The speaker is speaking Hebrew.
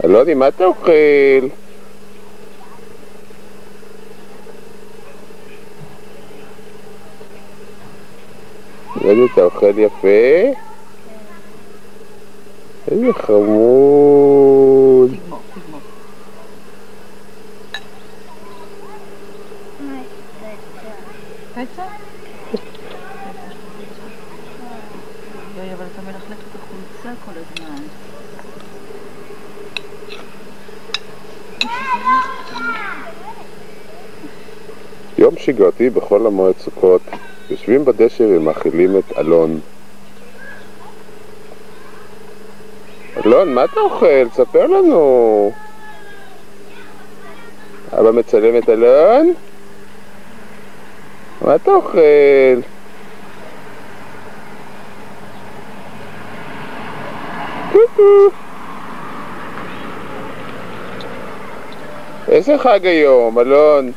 אלוני, מה אתה אוכל? אלוני, אתה אוכל יפה? איזה חמוד. פצע? יואי, אבל אתה מלכלך את החולצה כל הזמן. יום שגרתי בכל המועד סוכות. יושבים בדשא ומאכילים את אלון. אלון, מה אתה אוכל? ספר לנו. אבא מצלם את אלון? מה אתה אוכל? קוקו. איזה חג היום, אלון?